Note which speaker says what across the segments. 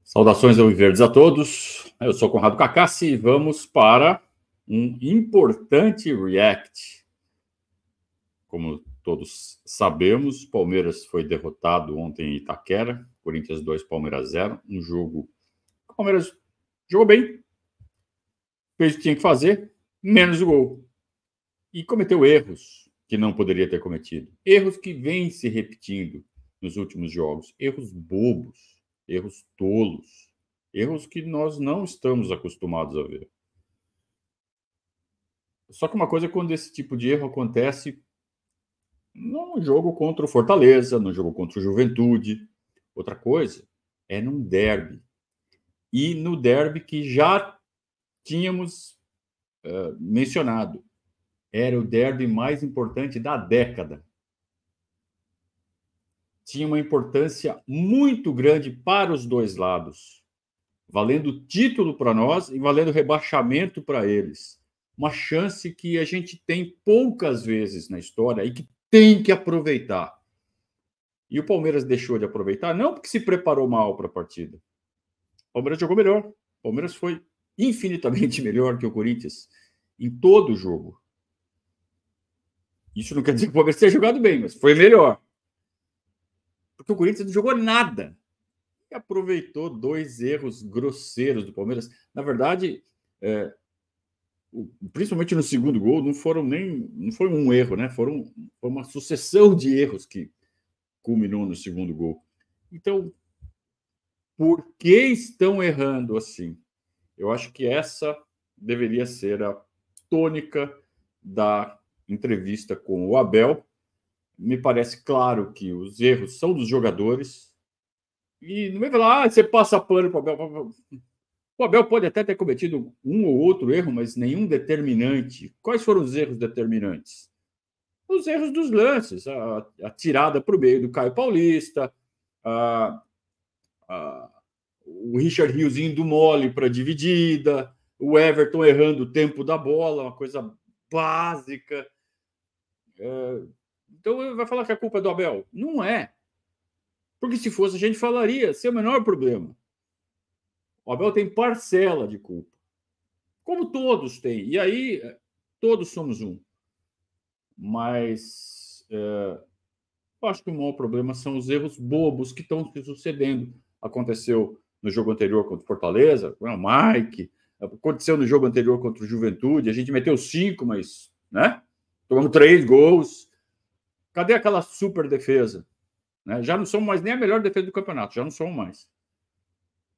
Speaker 1: Saudações alviverdes a todos. Eu sou Conrado Cacassi e vamos para um importante react. Como todos sabemos, o Palmeiras foi derrotado ontem em Itaquera, Corinthians 2, Palmeiras 0, um jogo que o Palmeiras jogou bem, fez o que tinha que fazer, menos o gol. E cometeu erros que não poderia ter cometido. Erros que vêm se repetindo nos últimos jogos. Erros bobos, erros tolos. Erros que nós não estamos acostumados a ver. Só que uma coisa é quando esse tipo de erro acontece num jogo contra o Fortaleza, no jogo contra o Juventude. Outra coisa é num derby. E no derby que já tínhamos mencionado. Era o derby mais importante da década. Tinha uma importância muito grande para os dois lados. Valendo título para nós e valendo rebaixamento para eles. Uma chance que a gente tem poucas vezes na história e que tem que aproveitar. E o Palmeiras deixou de aproveitar, não porque se preparou mal para a partida. O Palmeiras jogou melhor. O Palmeiras foi infinitamente melhor que o Corinthians em todo o jogo. Isso não quer dizer que o Palmeiras tenha jogado bem, mas foi melhor. Porque o Corinthians não jogou nada. E aproveitou dois erros grosseiros do Palmeiras. Na verdade, principalmente no segundo gol, não foi um erro, né? Foi uma sucessão de erros que culminou no segundo gol. Então, por que estão errando assim? Eu acho que essa deveria ser a tônica da entrevista com o Abel. Me parece claro que os erros são dos jogadores. E não vai falar, você passa pano para o Abel. O Abel pode até ter cometido um ou outro erro, mas nenhum determinante. Quais foram os erros determinantes? Os erros dos lances, a tirada para o meio do Caio Paulista, o Richard Rios indo mole para a dividida, o Everton errando o tempo da bola, uma coisa básica. Então vai falar que a culpa é do Abel? Não é. Porque se fosse, a gente falaria, sem o menor problema. O Abel tem parcela de culpa. Como todos têm. E aí, todos somos um. Mas eu acho que o maior problema são os erros bobos que estão se sucedendo. Aconteceu no jogo anterior contra o Fortaleza, com o Mike. Aconteceu no jogo anterior contra o Juventude. A gente meteu 5, mas né? Tomamos 3 gols. Cadê aquela super defesa? Né? Já não somos mais nem a melhor defesa do campeonato. Já não somos mais.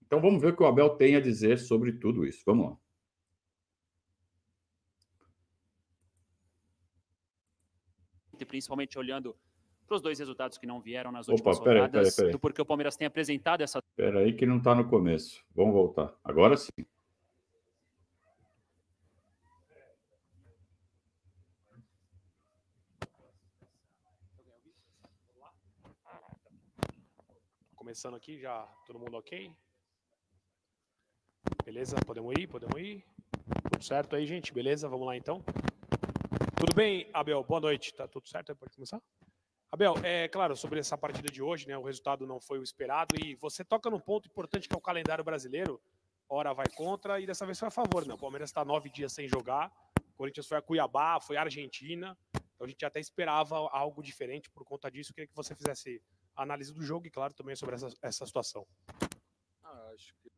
Speaker 1: Então vamos ver o que o Abel tem a dizer sobre tudo isso. Vamos lá.
Speaker 2: Principalmente olhando para os dois resultados que não vieram nas últimas
Speaker 1: peraí.
Speaker 2: rodadas, do porquê o Palmeiras tem apresentado essa...
Speaker 1: Peraí que não está no começo. Vamos voltar. Agora sim.
Speaker 3: Começando aqui, já todo mundo ok? Beleza? Podemos ir? Tudo certo aí, gente? Beleza? Vamos lá, então. Tudo bem, Abel? Boa noite. Tá tudo certo? Pode começar? Abel, claro, sobre essa partida de hoje, né, o resultado não foi o esperado e você toca num ponto importante que é o calendário brasileiro. Ora vai contra e dessa vez foi a favor, né? O Palmeiras está 9 dias sem jogar, o Corinthians foi a Cuiabá, foi a Argentina, então a gente até esperava algo diferente por conta disso. Eu queria que você fizesse a análise do jogo e, claro, também sobre essa situação.
Speaker 1: Acho que...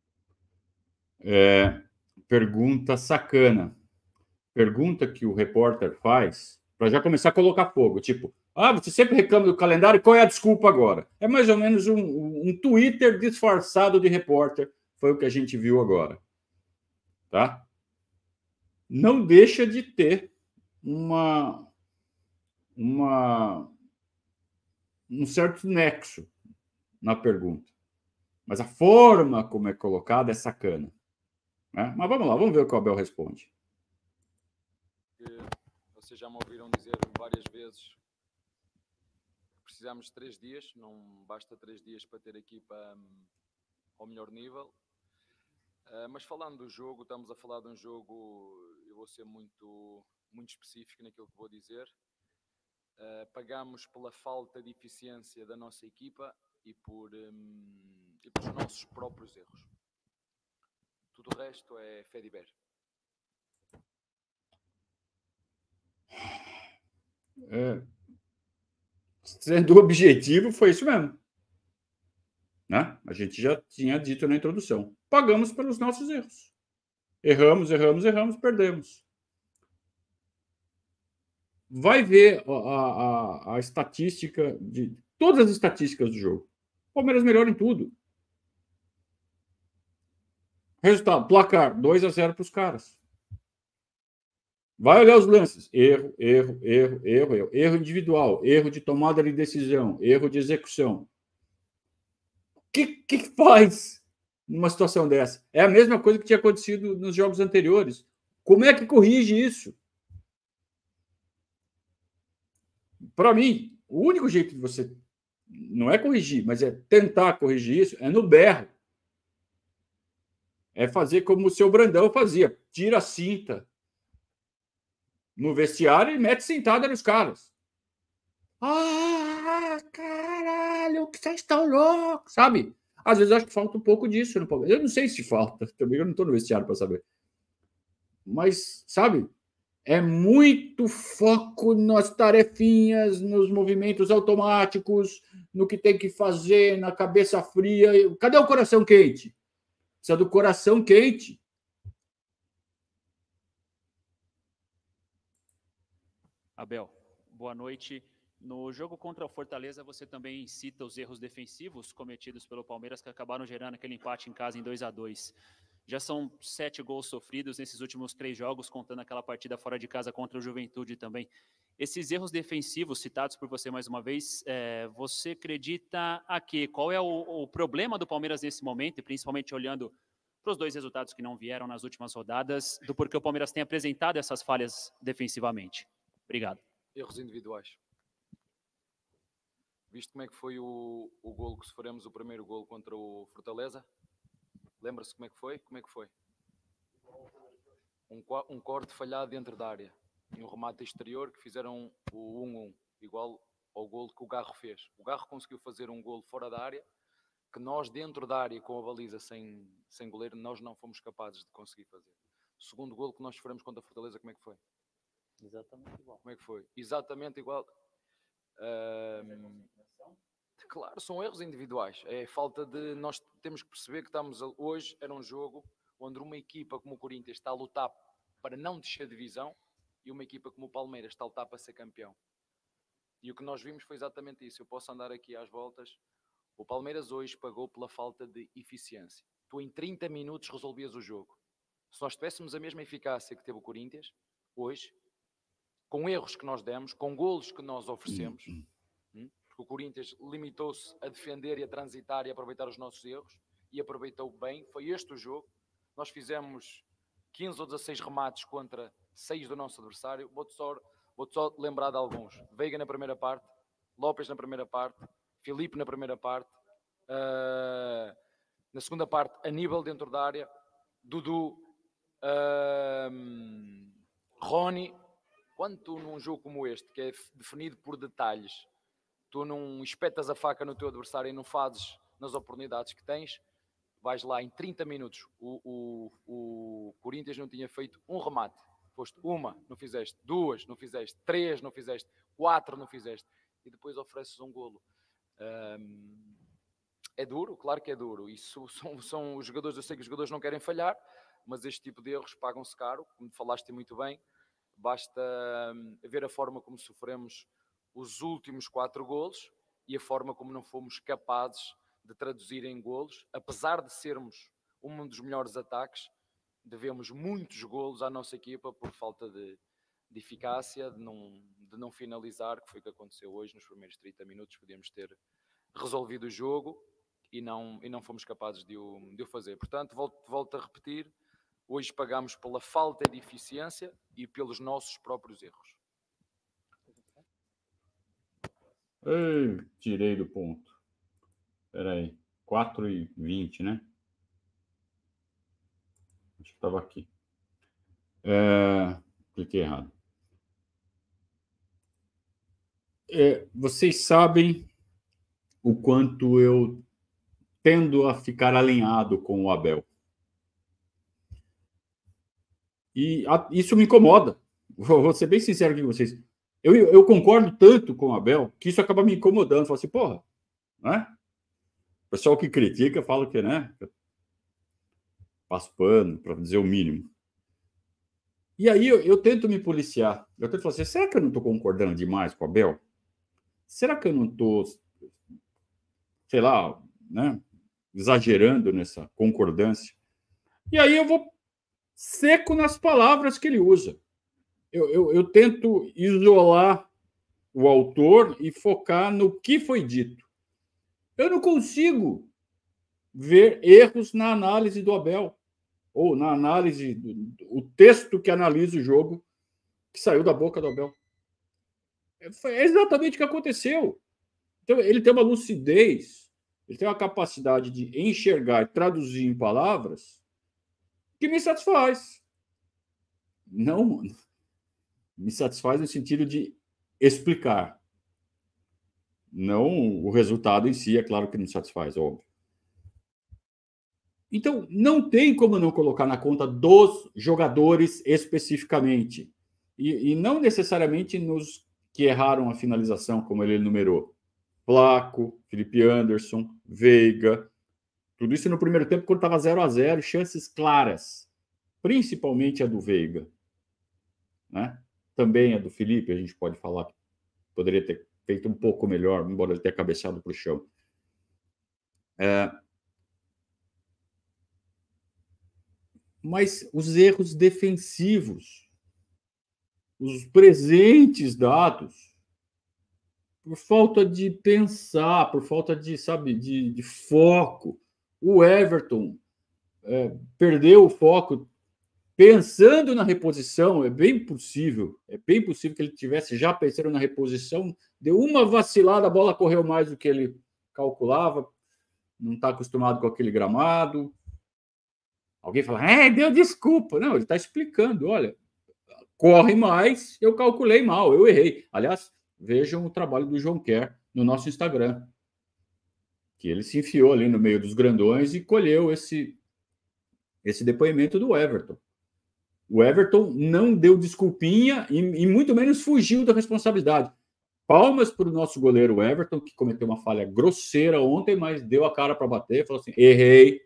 Speaker 1: pergunta sacana. Pergunta que o repórter faz para já começar a colocar fogo. Tipo, você sempre reclama do calendário, qual é a desculpa agora? É mais ou menos um Twitter disfarçado de repórter. Foi o que a gente viu agora. Tá? Não deixa de ter um certo nexo na pergunta. Mas a forma como é colocada é sacana. Né? Mas vamos lá, vamos ver o que o Abel responde.
Speaker 4: Vocês já me ouviram dizer várias vezes que precisamos de 3 dias, não basta 3 dias para ter a equipa ao melhor nível. Mas falando do jogo, estamos a falar de um jogo, eu vou ser muito específico naquilo que vou dizer. Pagamos pela falta de eficiência da nossa equipa e por e pelos nossos próprios erros. Tudo o resto é fé de Iber.
Speaker 1: Sendo objetivo, foi isso mesmo. Né? A gente já tinha dito na introdução. Pagamos pelos nossos erros. Erramos, perdemos. Vai ver a estatística de todas as estatísticas do jogo. O Palmeiras melhora em tudo. Resultado, placar 2-0 para os caras. Vai olhar os lances. Erro. Erro individual, erro de tomada de decisão, erro de execução. O que faz numa situação dessa? É a mesma coisa que tinha acontecido nos jogos anteriores. Como é que corrige isso? Para mim, o único jeito de você não é corrigir, mas é tentar corrigir isso, é no berro. É fazer como o seu Brandão fazia. Tira a cinta no vestiário e mete sentada nos caras. Ah, caralho, que vocês estão loucos, sabe? Às vezes eu acho que falta um pouco disso no Palmeiras. Eu não sei se falta, também eu não estou no vestiário para saber. Mas, sabe, é muito foco nas tarefinhas, nos movimentos automáticos, no que tem que fazer, na cabeça fria. Cadê o coração quente? Precisa do coração quente.
Speaker 2: Abel, boa noite. No jogo contra o Fortaleza, você também cita os erros defensivos cometidos pelo Palmeiras que acabaram gerando aquele empate em casa em 2-2. Já são 7 gols sofridos nesses últimos 3 jogos, contando aquela partida fora de casa contra o Juventude também. Esses erros defensivos citados por você mais uma vez, você acredita a quê? Qual é o problema do Palmeiras nesse momento, e principalmente olhando para os 2 resultados que não vieram nas últimas rodadas, do porquê o Palmeiras tem apresentado essas falhas defensivamente? Obrigado.
Speaker 4: Erros individuais. Viste como é que foi o golo que sofremos, o primeiro golo contra o Fortaleza? Lembra-se como é que foi? Como é que foi? Um corte falhado dentro da área. E um remate exterior que fizeram o 1-1, igual ao golo que o Garro fez. O Garro conseguiu fazer um golo fora da área, que nós dentro da área, com a baliza sem goleiro, nós não fomos capazes de conseguir fazer. O segundo golo que nós sofremos contra a Fortaleza, como é que foi?
Speaker 2: Exatamente igual.
Speaker 4: Como é que foi? Exatamente igual. Claro, são erros individuais. É falta de... Nós temos que perceber que estamos... Hoje era um jogo onde uma equipa como o Corinthians está a lutar para não descer de divisão e uma equipa como o Palmeiras está a lutar para ser campeão. E o que nós vimos foi exatamente isso. Eu posso andar aqui às voltas. O Palmeiras hoje pagou pela falta de eficiência. Tu em 30 minutos resolvias o jogo. Se nós tivéssemos a mesma eficácia que teve o Corinthians, hoje, com erros que nós demos, com golos que nós oferecemos, porque o Corinthians limitou-se a defender e a transitar e a aproveitar os nossos erros, e aproveitou bem, foi este o jogo. Nós fizemos 15 ou 16 remates contra 6 do nosso adversário. Vou-te só lembrar de alguns. Veiga na primeira parte, Lopes na primeira parte, Filipe na primeira parte, na segunda parte, Aníbal dentro da área, Dudu, Rony. Quando tu num jogo como este, que é definido por detalhes, tu não espetas a faca no teu adversário e não fazes nas oportunidades que tens, vais lá em 30 minutos. O Corinthians não tinha feito um remate. Foste uma, não fizeste. 2, não fizeste. 3, não fizeste. 4, não fizeste. E depois ofereces um golo. É duro? Claro que é duro. Isso são os jogadores, eu sei que os jogadores não querem falhar, mas este tipo de erros pagam-se caro, como falaste muito bem. Basta ver a forma como sofremos os últimos 4 golos e a forma como não fomos capazes de traduzir em golos. Apesar de sermos um dos melhores ataques, devemos muitos golos à nossa equipa por falta de eficácia, de não finalizar, que foi o que aconteceu hoje. Nos primeiros 30 minutos podíamos ter resolvido o jogo e não fomos capazes de o fazer. Portanto, volto a repetir, hoje pagamos pela falta de eficiência e pelos nossos próprios erros.
Speaker 1: Ei, tirei do ponto. Espera aí. 4:20, né? Acho que estava aqui. Cliquei errado. Vocês sabem o quanto eu tendo a ficar alinhado com o Abel. E isso me incomoda. Vou ser bem sincero aqui com vocês. Eu concordo tanto com o Abel que isso acaba me incomodando. Falo assim, porra, né? O pessoal que critica fala que, né? Passo pano, para dizer o mínimo. E aí eu tento me policiar. Eu tento falar assim, será que eu não estou concordando demais com o Abel? Será que eu não estou, sei lá, né, exagerando nessa concordância? E aí eu vou seco nas palavras que ele usa. Eu tento isolar o autor e focar no que foi dito. Eu não consigo ver erros na análise do Abel, ou na análise, o texto que analisa o jogo que saiu da boca do Abel. É exatamente o que aconteceu. Então, ele tem uma lucidez, ele tem uma capacidade de enxergar e traduzir em palavras que me satisfaz. Não me satisfaz no sentido de explicar. Não o resultado em si, é claro que não satisfaz, óbvio. Então, não tem como não colocar na conta dos jogadores especificamente. E não necessariamente nos que erraram a finalização, como ele enumerou. Flaco, Felipe Anderson, Veiga. Tudo isso no primeiro tempo, quando estava 0-0, chances claras. Principalmente a do Veiga. Né? Também a do Felipe, a gente pode falar que poderia ter feito um pouco melhor, embora ele tenha cabeçado para o chão. Mas os erros defensivos, os presentes dados, por falta de pensar, por falta de, sabe, de foco. O Everton perdeu o foco pensando na reposição. É bem possível que ele tivesse já pensando na reposição, deu uma vacilada, a bola correu mais do que ele calculava, não está acostumado com aquele gramado. Alguém fala, deu desculpa. Não, ele está explicando, olha, corre mais, eu calculei mal, eu errei. Aliás, vejam o trabalho do João Kerr no nosso Instagram, que ele se enfiou ali no meio dos grandões e colheu esse depoimento do Everton. O Everton não deu desculpinha e muito menos fugiu da responsabilidade. Palmas para o nosso goleiro Everton, que cometeu uma falha grosseira ontem, mas deu a cara para bater, falou assim, errei.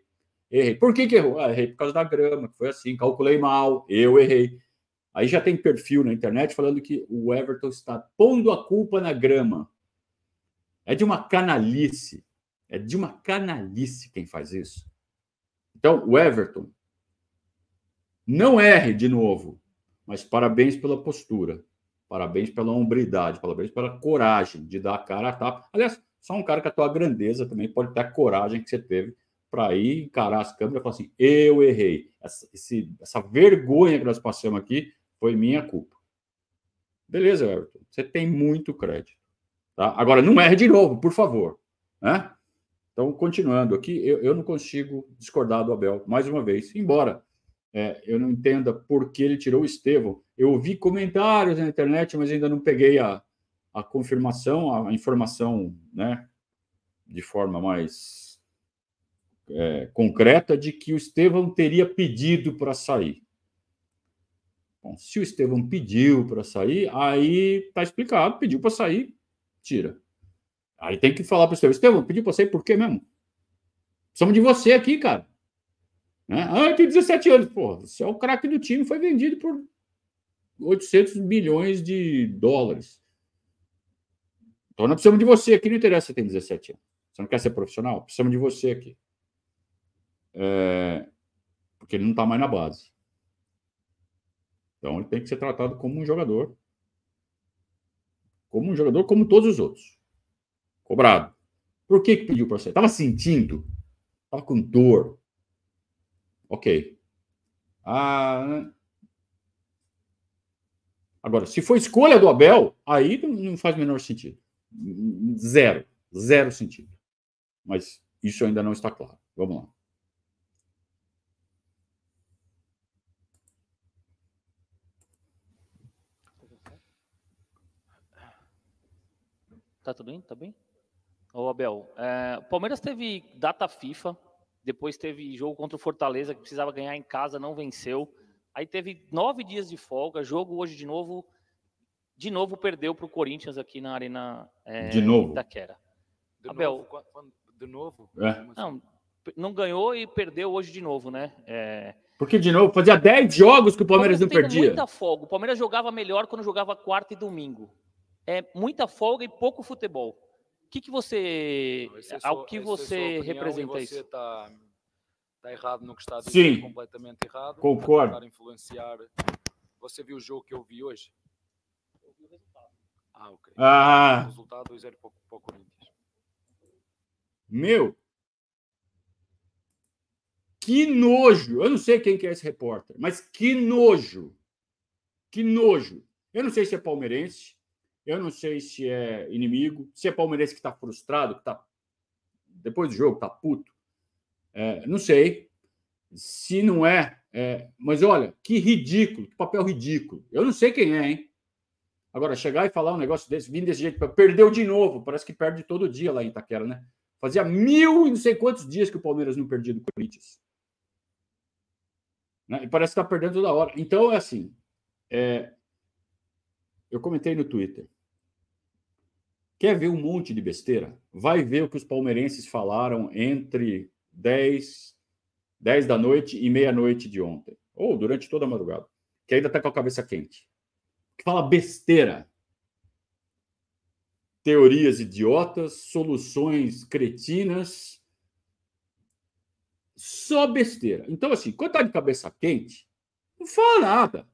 Speaker 1: Por que errou? Errei por causa da grama, que foi assim, calculei mal, eu errei. Aí já tem perfil na internet falando que o Everton está pondo a culpa na grama. É de uma canalice. É de uma canalice quem faz isso. Então, o Everton, não erre de novo, mas parabéns pela postura, parabéns pela hombridade, parabéns pela coragem de dar a cara a tapa. Aliás, só um cara com a tua grandeza também pode ter a coragem que você teve para ir encarar as câmeras e falar assim, eu errei. Essa vergonha que nós passamos aqui foi minha culpa. Beleza, Everton, você tem muito crédito. Tá? Agora, não erre de novo, por favor. Né? Então, continuando aqui, eu não consigo discordar do Abel, mais uma vez, embora eu não entenda por que ele tirou o Estevão. Eu ouvi comentários na internet, mas ainda não peguei a confirmação, a informação, né, de forma mais concreta de que o Estevão teria pedido para sair. Bom, se o Estevão pediu para sair, aí está explicado, pediu para sair, tira. Aí tem que falar para o Estevão, pediu para sair por quê mesmo? Precisamos de você aqui, cara. Né? Eu tenho 17 anos. Pô, você é o craque do time, foi vendido por 800 milhões de dólares. Então, nós precisamos de você aqui, não interessa se você tem 17 anos. Você não quer ser profissional? Precisamos de você aqui. Porque ele não está mais na base. Então, ele tem que ser tratado como um jogador. Como um jogador, como todos os outros. Cobrado. Por que pediu para sair? Estava sentindo? Estava com dor? Ok. Agora, se for escolha do Abel, aí não faz o menor sentido. Zero sentido. Mas isso ainda não está claro. Vamos lá.
Speaker 5: Tá tudo bem? Tá bem? Ô, Abel, o Palmeiras teve data FIFA, depois teve jogo contra o Fortaleza, que precisava ganhar em casa, não venceu. Aí teve 9 dias de folga, jogo hoje de novo perdeu para o Corinthians aqui na Arena
Speaker 1: De novo?
Speaker 5: Itaquera.
Speaker 4: De
Speaker 5: Abel,
Speaker 4: novo? De novo?
Speaker 5: Não ganhou e perdeu hoje de novo, né?
Speaker 1: Porque, de novo, fazia 10 jogos que o Palmeiras não perdia.
Speaker 5: Muita folga. O Palmeiras jogava melhor quando jogava quarta e domingo. Muita folga e pouco futebol. O que você... Ao que você representa isso?
Speaker 4: Você está errado no que está a dizer,
Speaker 1: Sim,
Speaker 4: completamente errado.
Speaker 1: concordo.
Speaker 4: Tentar influenciar. Você viu o jogo que eu vi hoje? Eu vi o resultado. Ok. O resultado 2-0 para o Corinthians.
Speaker 1: Meu, que nojo! Eu não sei quem que é esse repórter, mas que nojo! Que nojo! Eu não sei se é palmeirense, eu não sei se é inimigo, se é palmeirense que está frustrado, que tá depois do jogo, está puto. Não sei. Se não é, mas olha, que ridículo, que papel ridículo. Eu não sei quem é, hein? Agora, chegar e falar um negócio desse, vindo desse jeito, perdeu de novo, parece que perde todo dia lá em Itaquera, né? Fazia 1000 e não sei quantos dias que o Palmeiras não perdia do Corinthians. Né? E parece que está perdendo toda hora. Então, é assim, eu comentei no Twitter. Quer ver um monte de besteira? Vai ver o que os palmeirenses falaram entre 10 da noite e meia-noite de ontem. Ou durante toda a madrugada. Que ainda está com a cabeça quente. Que fala besteira. Teorias idiotas, soluções cretinas. Só besteira. Então, assim, quando está de cabeça quente, não fala nada.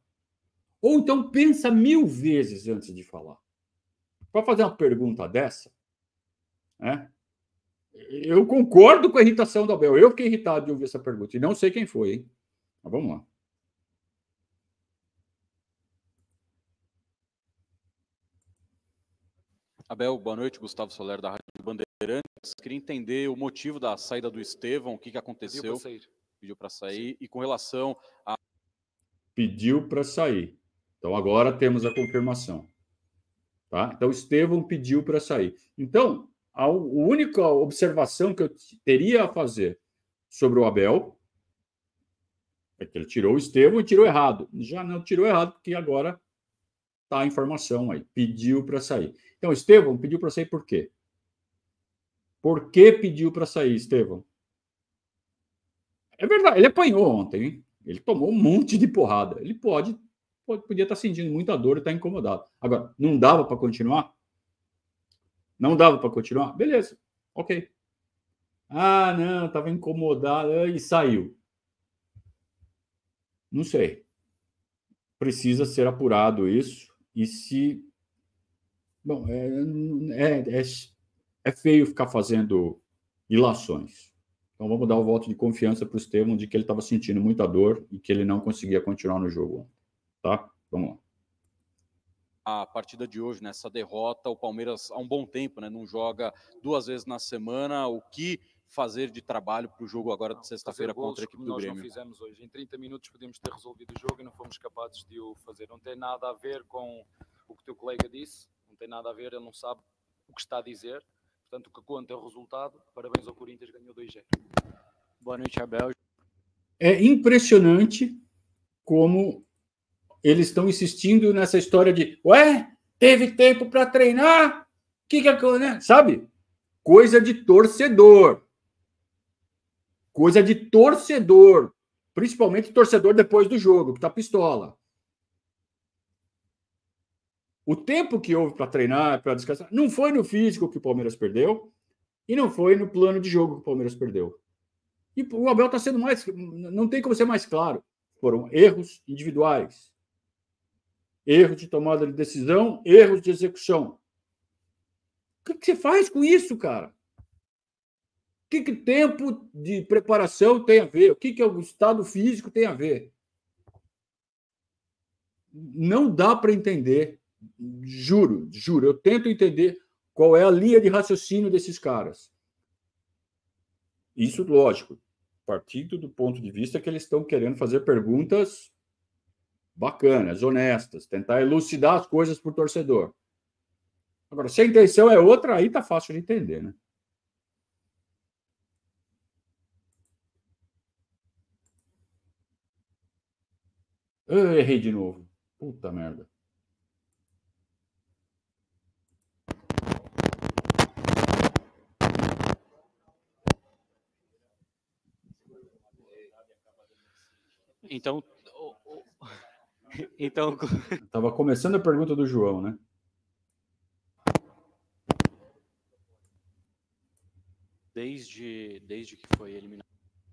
Speaker 1: Ou então pensa 1000 vezes antes de falar. Para fazer uma pergunta dessa, né? Eu concordo com a irritação do Abel. Eu fiquei irritado de ouvir essa pergunta. E não sei quem foi, hein? Mas vamos lá.
Speaker 6: Abel, boa noite. Gustavo Soler, da Rádio Bandeirantes. Queria entender o motivo da saída do Estevão, o que aconteceu. Pediu para sair. E com relação a...
Speaker 1: Pediu para sair. Então, agora temos a confirmação. Tá? Então, o Estevão pediu para sair. Então, a única observação que eu teria a fazer sobre o Abel é que ele tirou o Estevão e tirou errado. Já não tirou errado, porque agora está a informação aí. Pediu para sair. Então, o Estevão pediu para sair por quê? Por que pediu para sair, Estevão? É verdade, ele apanhou ontem, hein? Ele tomou um monte de porrada. Ele podia estar sentindo muita dor e estar incomodado. Agora, não dava para continuar? Não dava para continuar? Beleza, ok. Ah, não, estava incomodado e saiu. Não sei. Precisa ser apurado isso. E se... Bom, é feio ficar fazendo ilações. Então vamos dar o voto de confiança para o Estevão de que ele estava sentindo muita dor e que ele não conseguia continuar no jogo. Tá? Vamos lá.
Speaker 6: A partida de hoje, nessa derrota, o Palmeiras há um bom tempo, né, não joga 2 vezes na semana. O que fazer de trabalho para o jogo agora de sexta-feira contra a equipe do Grêmio?
Speaker 4: Nós não fizemos hoje. Em 30 minutos podíamos ter resolvido o jogo e não fomos capazes de o fazer. Não tem nada a ver com o que o teu colega disse, não tem nada a ver, ele não sabe o que está a dizer. Portanto, o que conta é o resultado. Parabéns ao Corinthians, ganhou 2-0.
Speaker 2: Boa noite, Abel.
Speaker 1: É impressionante como eles estão insistindo nessa história de teve tempo para treinar? Né? Sabe? Coisa de torcedor. Coisa de torcedor. Principalmente torcedor depois do jogo, que tá pistola. O tempo que houve para treinar, para descansar, não foi no físico que o Palmeiras perdeu e não foi no plano de jogo que o Palmeiras perdeu. E o Abel está sendo mais... Não tem como ser mais claro. Foram erros individuais. Erros de tomada de decisão, erros de execução. O que você faz com isso, cara? O que tempo de preparação tem a ver? O que o estado físico tem a ver? Não dá para entender. Juro. Eu tento entender qual é a linha de raciocínio desses caras. Isso, lógico, partindo do ponto de vista que eles estão querendo fazer perguntas bacanas, honestas, tentar elucidar as coisas para o torcedor. Agora, se a intenção é outra, aí tá fácil de entender, né? Eu errei de novo. Puta merda.
Speaker 5: Então, então
Speaker 1: Tava começando a pergunta do João, né?
Speaker 6: Desde que foi eliminado.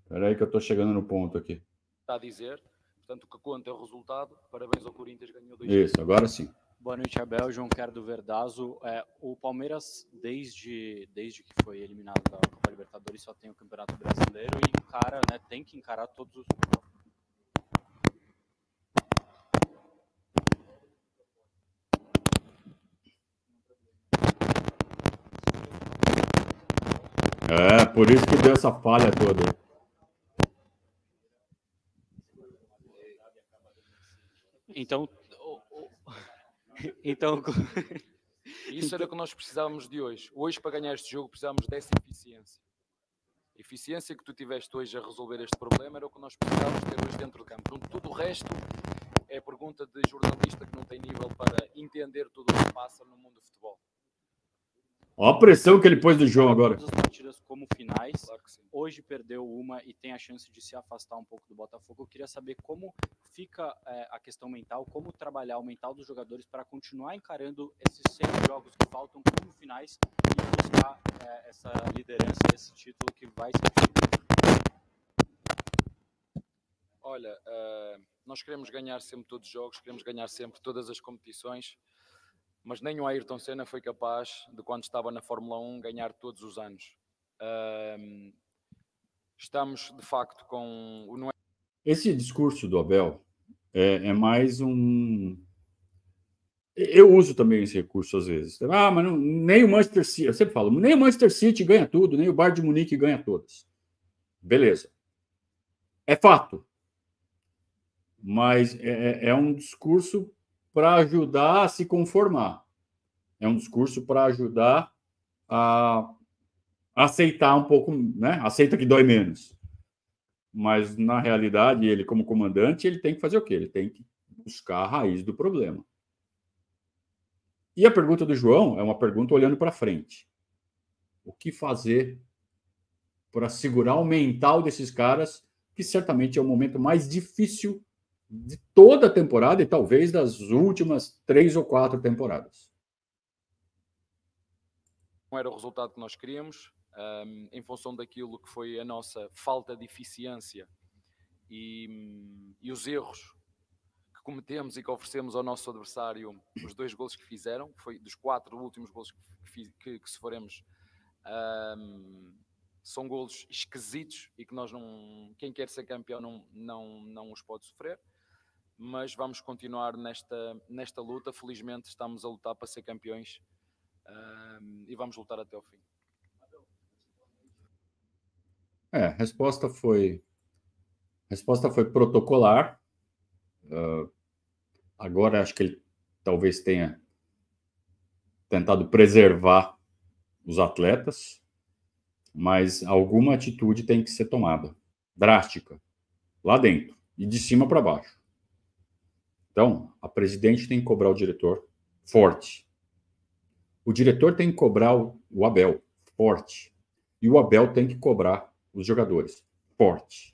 Speaker 1: Espera aí que eu tô chegando no ponto aqui.
Speaker 4: Está a dizer. Portanto, o que conta é o resultado. Parabéns ao Corinthians, ganhou 2.
Speaker 1: Isso, agora sim.
Speaker 6: Boa noite, Abel. João Quero do Verdazo. O Palmeiras, desde que foi eliminado da Copa Libertadores, só tem o Campeonato Brasileiro e encara, né, tem que encarar todos os...
Speaker 1: Por isso que deu essa falha toda.
Speaker 5: Então,
Speaker 4: Isso era o que nós precisávamos de hoje. Hoje, para ganhar este jogo, precisávamos dessa eficiência. A eficiência que tu tiveste hoje a resolver este problema era o que nós precisávamos ter hoje dentro do campo. Então, tudo o resto é pergunta de jornalista que não tem nível para entender tudo o que passa no mundo do futebol.
Speaker 1: Olha a pressão que ele pôs do João agora.
Speaker 5: Todas as partidas como finais.
Speaker 4: Claro que sim.
Speaker 5: Hoje perdeu uma e tem a chance de se afastar um pouco do Botafogo. Eu queria saber como fica a questão mental, como trabalhar o mental dos jogadores para continuar encarando esses 6 jogos que faltam como finais e buscar essa liderança, esse título que vai ser.
Speaker 4: Olha, nós queremos ganhar sempre todos os jogos, queremos ganhar sempre todas as competições, mas nem o Ayrton Senna foi capaz de, quando estava na Fórmula 1, ganhar todos os anos. Estamos, de facto, com...
Speaker 1: Esse discurso do Abel é mais um... Eu uso também esse recurso às vezes. Mas não, nem o Manchester City, eu sempre falo, nem o Manchester City ganha tudo, nem o Bayern de Munique ganha todas. Beleza. É fato. Mas é um discurso para ajudar a se conformar. É um discurso para ajudar a aceitar um pouco, né? Aceita que dói menos. Mas, na realidade, ele, como comandante, ele tem que fazer o quê? Ele tem que buscar a raiz do problema. E a pergunta do João é uma pergunta olhando para frente. O que fazer para segurar o mental desses caras, que certamente é o momento mais difícil de toda a temporada e talvez das últimas 3 ou 4 temporadas.
Speaker 4: Não era o resultado que nós queríamos, em função daquilo que foi a nossa falta de eficiência e os erros que cometemos e que oferecemos ao nosso adversário. Os 2 golos que fizeram, foi dos 4 últimos golos que sofremos, são golos esquisitos e que nós não, quem quer ser campeão não os pode sofrer, mas vamos continuar nesta luta. Felizmente estamos a lutar para ser campeões, e vamos lutar até o fim.
Speaker 1: A resposta foi protocolar. Agora acho que ele talvez tenha tentado preservar os atletas, mas alguma atitude tem que ser tomada, drástica, lá dentro e de cima para baixo. Então, a presidente tem que cobrar o diretor forte. O diretor tem que cobrar o Abel forte. E o Abel tem que cobrar os jogadores forte.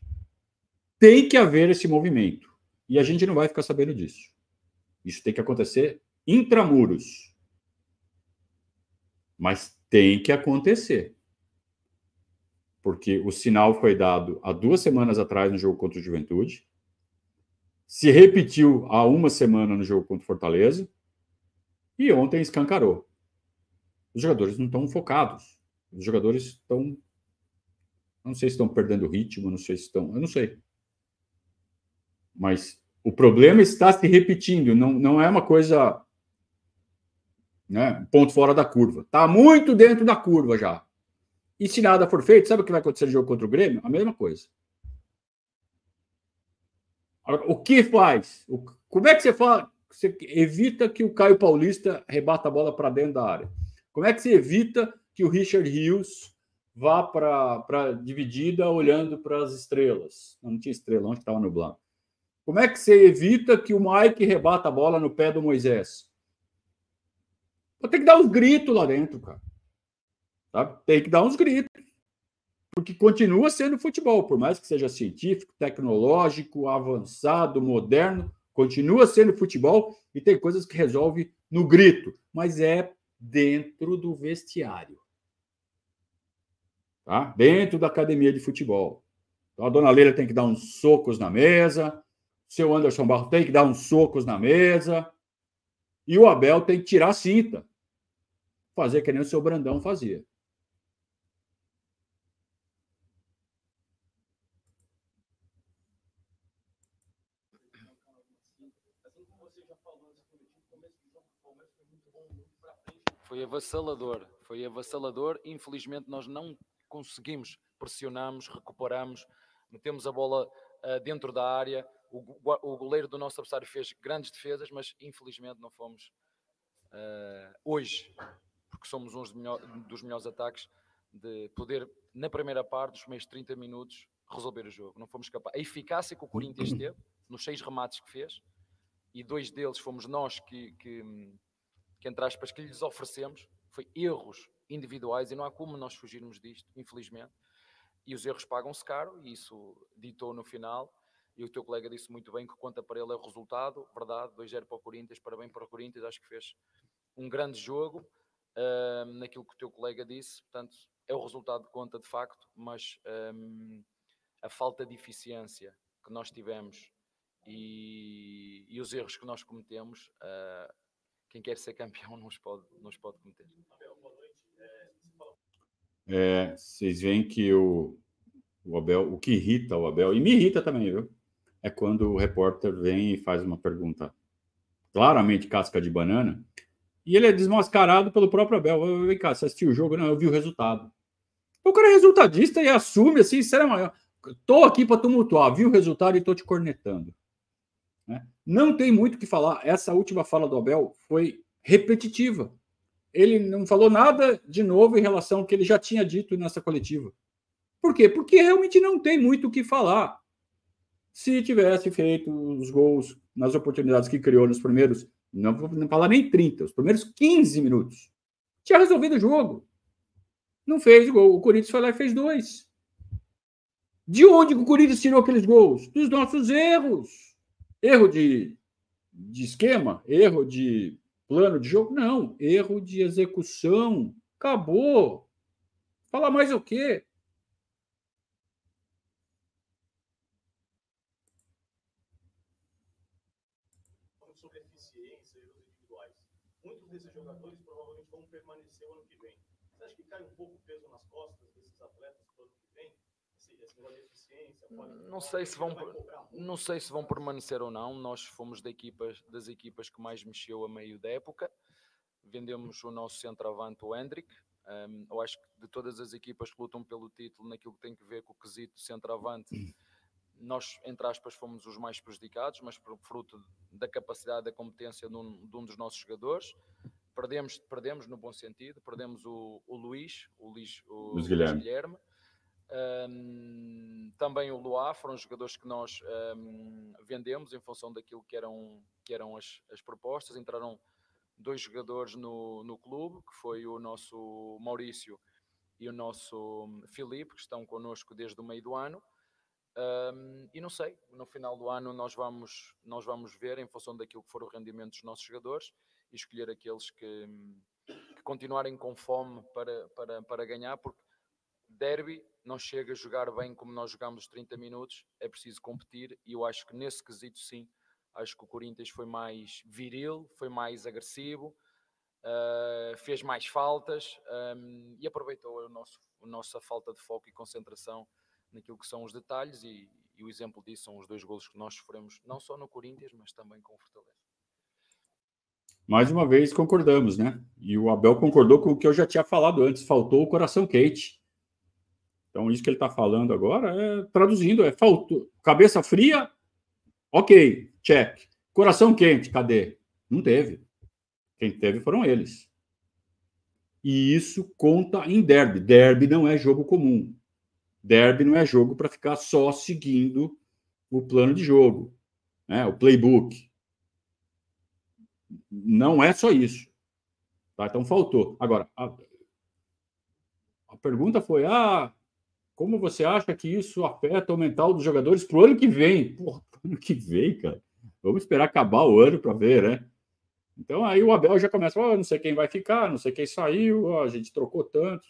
Speaker 1: Tem que haver esse movimento. E a gente não vai ficar sabendo disso. Isso tem que acontecer intramuros. Mas tem que acontecer. Porque o sinal foi dado há 2 semanas atrás no jogo contra o Juventude. Se repetiu há 1 semana no jogo contra o Fortaleza. E ontem escancarou. Os jogadores não estão focados. Os jogadores estão... Não sei se estão perdendo ritmo, não sei se estão... Eu não sei. Mas o problema está se repetindo. Não é uma coisa... né, ponto fora da curva. Está muito dentro da curva já. E se nada for feito, sabe o que vai acontecer no jogo contra o Grêmio? A mesma coisa. Agora, o que faz? Como é que você fala? Você evita que o Caio Paulista rebata a bola para dentro da área? Como é que você evita que o Richard Rios vá para a dividida olhando para as estrelas? Não tinha estrela, onde estava nublado. Como é que você evita que o Mike rebata a bola no pé do Moisés? Vou ter que dar uns gritos lá dentro, cara. Sabe? Tem que dar uns gritos. Porque continua sendo futebol, por mais que seja científico, tecnológico, avançado, moderno, continua sendo futebol e tem coisas que resolve no grito, mas é dentro do vestiário. Tá? Dentro da academia de futebol. Então, a dona Leila tem que dar uns socos na mesa, o seu Anderson Barros tem que dar uns socos na mesa, e o Abel tem que tirar a cinta, fazer que nem o seu Brandão fazia.
Speaker 4: Foi avassalador. Infelizmente, nós não conseguimos, pressionamos, recuperamos, metemos a bola dentro da área. O goleiro do nosso adversário fez grandes defesas, mas infelizmente não fomos hoje, porque somos dos melhores ataques, de poder, na primeira parte, dos primeiros 30 minutos, resolver o jogo. Não fomos capazes. A eficácia que o Corinthians teve, nos 6 remates que fez, e 2 deles fomos nós que entre aspas, que lhes oferecemos, foi erros individuais, e não há como nós fugirmos disto, infelizmente. E os erros pagam-se caro, e isso ditou no final. E o teu colega disse muito bem que conta para ele é o resultado, verdade, 2-0 para o Corinthians, parabéns para o Corinthians, acho que fez um grande jogo, naquilo que o teu colega disse, portanto, é o resultado que conta de facto, mas a falta de eficiência que nós tivemos e os erros que nós cometemos, quem quer ser campeão não os pode cometer.
Speaker 1: Vocês veem que o Abel, o que irrita o Abel, e me irrita também, viu? É quando o repórter vem e faz uma pergunta claramente casca de banana, e ele é desmascarado pelo próprio Abel. Vem cá, você assistiu o jogo? Não, eu vi o resultado. O cara é resultadista e assume assim, sério, tô aqui para tumultuar, vi o resultado e tô te cornetando. Né? Não tem muito o que falar. Essa última fala do Abel foi repetitiva. Ele não falou nada de novo em relação ao que ele já tinha dito nessa coletiva. Por quê? Porque realmente não tem muito o que falar. Se tivesse feito os gols nas oportunidades que criou nos primeiros, não vou falar nem 30, os primeiros 15 minutos, tinha resolvido o jogo. Não fez o gol. O Corinthians foi lá e fez 2. De onde o Corinthians tirou aqueles gols? Dos nossos erros. Erro de esquema? Erro de plano de jogo? Não. Erro de execução. Acabou. Fala mais o quê?
Speaker 7: Sobre eficiência e erros individuais. Muitos desses jogadores provavelmente vão permanecer o ano que vem. Você acha que cai um pouco o peso nas costas desses atletas para o ano que vem? Esse negócio de eficiência?
Speaker 4: Não sei se vão permanecer ou não. Nós fomos das equipas que mais mexeu a meio da época. Vendemos o nosso centroavante, o Hendrick. Eu acho que de todas as equipas que lutam pelo título, naquilo que tem a ver com o quesito centroavante, nós, entre aspas, fomos os mais prejudicados, mas por fruto da capacidade, da competência de um dos nossos jogadores. Perdemos no bom sentido, perdemos o Luís Guilherme. Também o Luá, foram jogadores que nós vendemos em função daquilo que eram as propostas. Entraram 2 jogadores no clube, que foi o nosso Maurício e o nosso Filipe, que estão connosco desde o meio do ano. E não sei, no final do ano nós vamos ver em função daquilo que for o rendimento dos nossos jogadores e escolher aqueles que continuarem com fome para ganhar, porque derby não chega a jogar bem como nós jogamos os 30 minutos, é preciso competir, e eu acho que nesse quesito sim, acho que o Corinthians foi mais viril, foi mais agressivo, fez mais faltas e aproveitou a nossa falta de foco e concentração naquilo que são os detalhes, e o exemplo disso são os 2 golos que nós sofremos, não só no Corinthians, mas também com o Fortaleza.
Speaker 1: Mais uma vez concordamos, né? E o Abel concordou com o que eu já tinha falado antes, faltou o coração quente. Então, isso que ele está falando agora, traduzindo, faltou cabeça fria, ok, check. Coração quente, cadê? Não teve. Quem teve foram eles. E isso conta em derby. Derby não é jogo comum. Derby não é jogo para ficar só seguindo o plano de jogo. né? O playbook. Não é só isso. Tá? Então, faltou. Agora, a pergunta foi, como você acha que isso afeta o mental dos jogadores para o ano que vem? Porra, ano que vem, cara. Vamos esperar acabar o ano para ver, né? Então, aí o Abel já começa, não sei quem vai ficar, não sei quem saiu, a gente trocou tanto.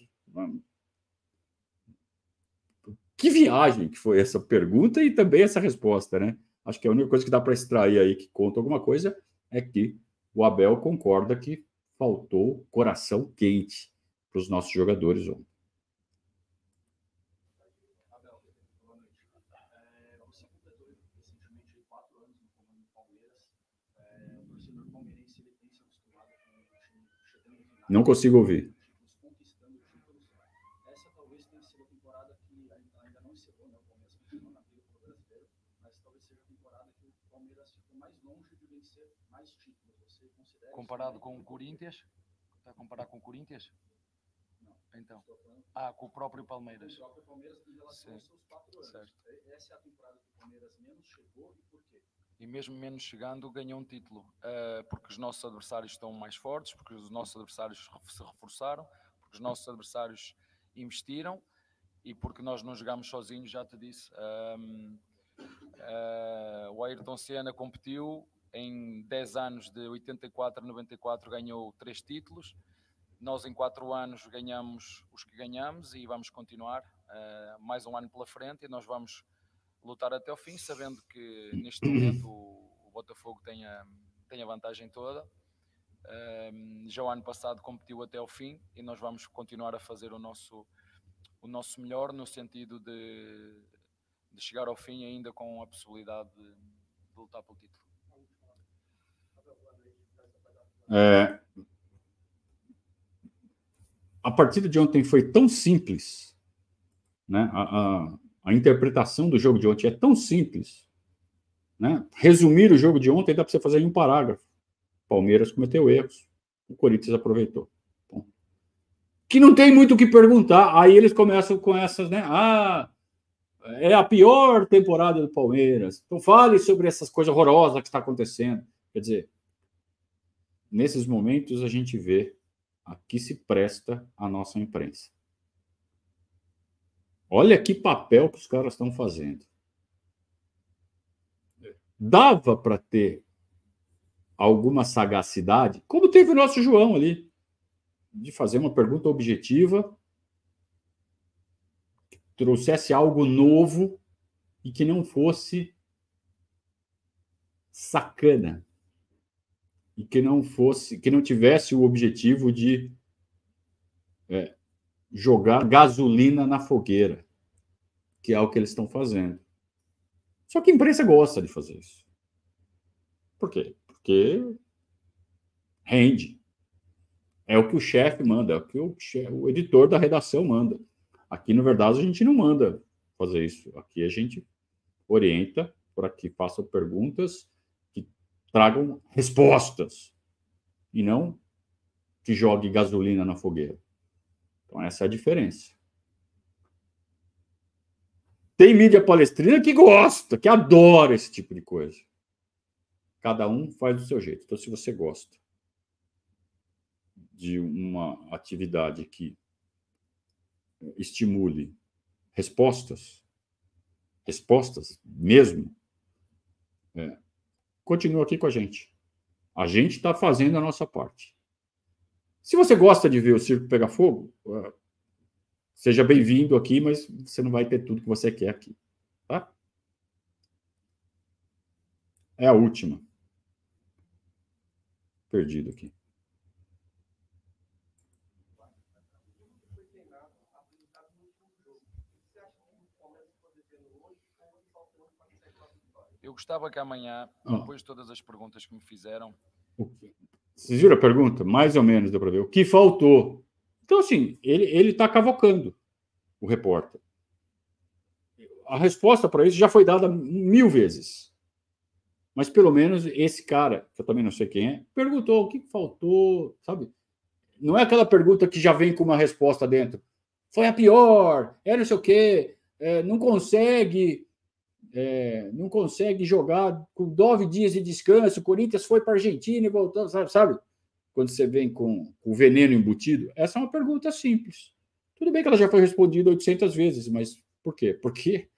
Speaker 1: Que viagem que foi essa pergunta e também essa resposta, né? Acho que a única coisa que dá para extrair aí que conta alguma coisa é que o Abel concorda que faltou coração quente para os nossos jogadores ontem.
Speaker 7: Você completou recentemente 4 anos no comando do Palmeiras. O torcedor palmeirense ele tem se acostumado com o time chegando no final.
Speaker 1: Não consigo ouvir.
Speaker 7: Conquistando títulos. Essa talvez tenha sido a temporada que ainda não encerrou, né? O Palmeiras continua na briga pelo brasileiro, mas talvez seja a temporada que o Palmeiras ficou mais longe de vencer mais títulos. Você considera
Speaker 4: Comparado com o Corinthians? Está a comparar com o Corinthians?
Speaker 7: Não.
Speaker 4: Então. Com o próprio Palmeiras.
Speaker 7: Com o próprio Palmeiras em relação aos seus 4 anos.
Speaker 4: Certo.
Speaker 7: Essa é a temporada que o Palmeiras menos chegou e por quê?
Speaker 4: E mesmo menos chegando, ganhou um título. Porque os nossos adversários estão mais fortes, porque os nossos adversários se reforçaram, porque os nossos adversários investiram e porque nós não jogámos sozinhos, já te disse. O Ayrton Senna competiu em 10 anos, de 84 a 94, ganhou 3 títulos. Nós em 4 anos ganhamos os que ganhamos e vamos continuar mais um ano pela frente e nós vamos lutar até ao fim, sabendo que neste momento o Botafogo tem a vantagem toda. Já o ano passado competiu até ao fim e nós vamos continuar a fazer o nosso melhor no sentido de chegar ao fim ainda com a possibilidade de lutar pelo título.
Speaker 1: A partida de ontem foi tão simples, né? A interpretação do jogo de ontem é tão simples, né? Resumir o jogo de ontem dá para você fazer em um parágrafo. O Palmeiras cometeu erros, o Corinthians aproveitou. Bom, que não tem muito o que perguntar. Aí eles começam com essas, né? É a pior temporada do Palmeiras. Então fale sobre essas coisas horrorosas que está acontecendo. Quer dizer, nesses momentos a gente vê a que se presta a nossa imprensa. Olha que papel que os caras estão fazendo. Dava para ter alguma sagacidade, como teve o nosso João ali, de fazer uma pergunta objetiva, que trouxesse algo novo e que não fosse sacana. E que não tivesse o objetivo de jogar gasolina na fogueira, que é o que eles estão fazendo. Só que a imprensa gosta de fazer isso. Por quê? Porque rende. É o que o chefe manda, é o que o editor da redação manda. Aqui, na verdade, a gente não manda fazer isso. Aqui a gente orienta para que façam perguntas que tragam respostas e não que jogue gasolina na fogueira. Então, essa é a diferença. Tem mídia palestrina que gosta, que adora esse tipo de coisa. Cada um faz do seu jeito. Então, se você gosta de uma atividade que estimule respostas mesmo, continua aqui com a gente. A gente está fazendo a nossa parte. Se você gosta de ver o circo pegar fogo, seja bem-vindo aqui, mas você não vai ter tudo que você quer aqui. Tá? É a última. Perdido aqui.
Speaker 4: Eu gostava que amanhã, depois de todas as perguntas que me fizeram...
Speaker 1: Vocês viram a pergunta? Mais ou menos deu para ver. O que faltou? Então, assim, ele está cavocando, o repórter. A resposta para isso já foi dada 1000 vezes. Mas, pelo menos, esse cara, que eu também não sei quem é, perguntou o que faltou, sabe? Não é aquela pergunta que já vem com uma resposta dentro. Foi a pior, não sei o quê, não consegue não consegue jogar com 9 dias de descanso, o Corinthians foi para a Argentina e voltou, sabe? Quando você vem com o veneno embutido? Essa é uma pergunta simples. Tudo bem que ela já foi respondida 800 vezes, mas por quê? Porque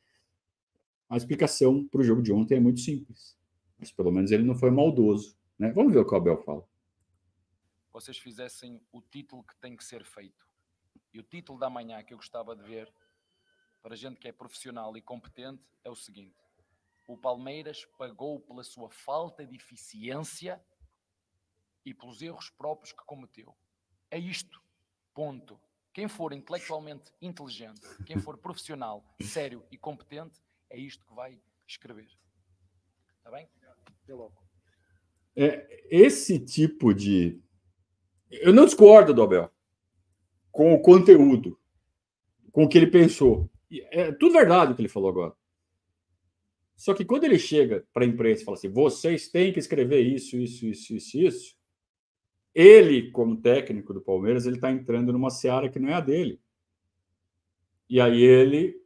Speaker 1: a explicação para o jogo de ontem é muito simples. Mas pelo menos ele não foi maldoso, né? Vamos ver o que o Abel fala.
Speaker 4: Vocês fizessem o título que tem que ser feito. E o título da manhã que eu gostava de ver, para gente que é profissional e competente, é o seguinte: o Palmeiras pagou pela sua falta de eficiência e pelos erros próprios que cometeu. É isto. Ponto. Quem for intelectualmente inteligente, quem for profissional, sério e competente, é isto que vai escrever. Está bem?
Speaker 1: Esse tipo de... Eu não discordo do Abel com o conteúdo, com o que ele pensou. É tudo verdade o que ele falou agora. Só que quando ele chega para a imprensa e fala assim, vocês têm que escrever isso, ele, como técnico do Palmeiras, ele está entrando numa seara que não é a dele. E aí ele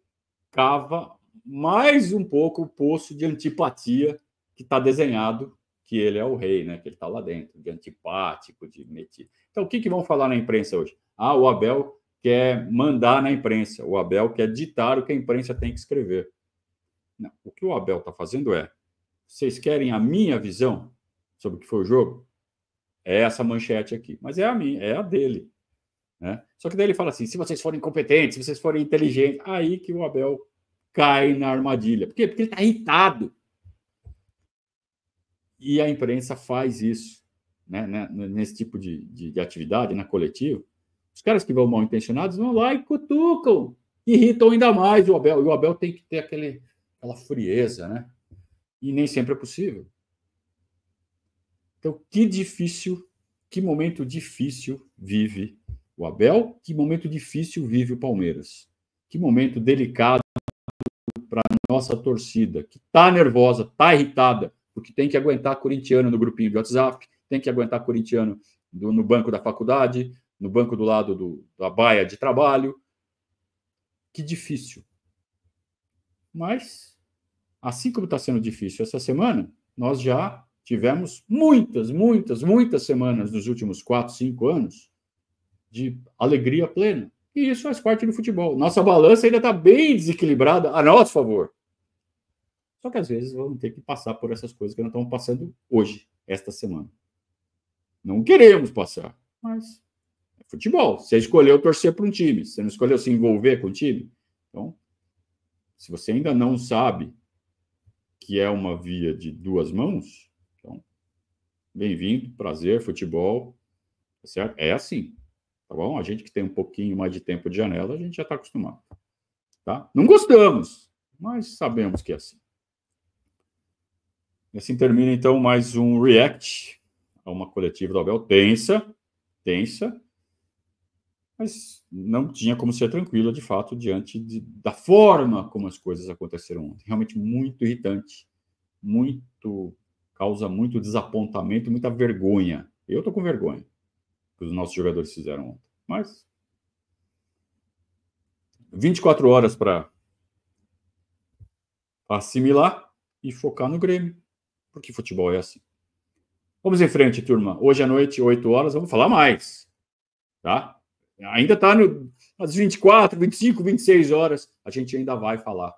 Speaker 1: cava mais um pouco o poço de antipatia que está desenhado, que ele é o rei, né? Que ele está lá dentro, de antipático, de metido. Então, o que vão falar na imprensa hoje? O Abel quer mandar na imprensa, o Abel quer ditar o que a imprensa tem que escrever. Não, o que o Abel está fazendo vocês querem a minha visão sobre o que foi o jogo? É essa manchete aqui, mas é a minha, é a dele. Né? Só que daí ele fala assim, se vocês forem competentes, se vocês forem inteligentes, aí que o Abel cai na armadilha. Por quê? Porque ele está irritado. E a imprensa faz isso, né? Nesse tipo de atividade, na coletiva. Os caras que vão mal intencionados vão lá e cutucam, irritam ainda mais o Abel. E o Abel tem que ter aquela frieza, né? E nem sempre é possível. Então, que momento difícil vive o Abel, que momento difícil vive o Palmeiras. Que momento delicado para a nossa torcida, que está nervosa, está irritada, porque tem que aguentar corintiano no grupinho de WhatsApp, tem que aguentar corintiano no banco da faculdade, no banco do lado da baia de trabalho. Que difícil. Mas, assim como está sendo difícil essa semana, nós já tivemos muitas semanas nos últimos 4, 5 anos de alegria plena. E isso faz parte do futebol. Nossa balança ainda está bem desequilibrada a nosso favor. Só que às vezes vamos ter que passar por essas coisas que nós estamos passando hoje, esta semana. Não queremos passar, mas é futebol. Você escolheu torcer para um time, você não escolheu se envolver com o time. Então, se você ainda não sabe que é uma via de duas mãos, então, bem-vindo, prazer, futebol, tá certo? É assim, tá bom? A gente que tem um pouquinho mais de tempo de janela, a gente já está acostumado, tá? Não gostamos, mas sabemos que é assim. E assim termina, então, mais um react a uma coletiva do Abel tensa, mas não tinha como ser tranquila, de fato, diante da forma como as coisas aconteceram ontem. Realmente muito irritante, causa muito desapontamento, muita vergonha. Eu estou com vergonha que os nossos jogadores fizeram ontem. Mas 24 horas para assimilar e focar no Grêmio, porque futebol é assim. Vamos em frente, turma. Hoje à noite, 8 horas, vamos falar mais, tá? Ainda está às 24, 25, 26 horas, a gente ainda vai falar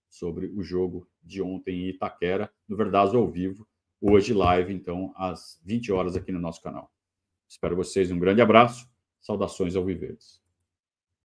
Speaker 1: sobre o jogo de ontem em Itaquera, no Verdazo ao vivo, hoje live, então, às 20 horas aqui no nosso canal. Espero vocês, um grande abraço, saudações ao Viverdes.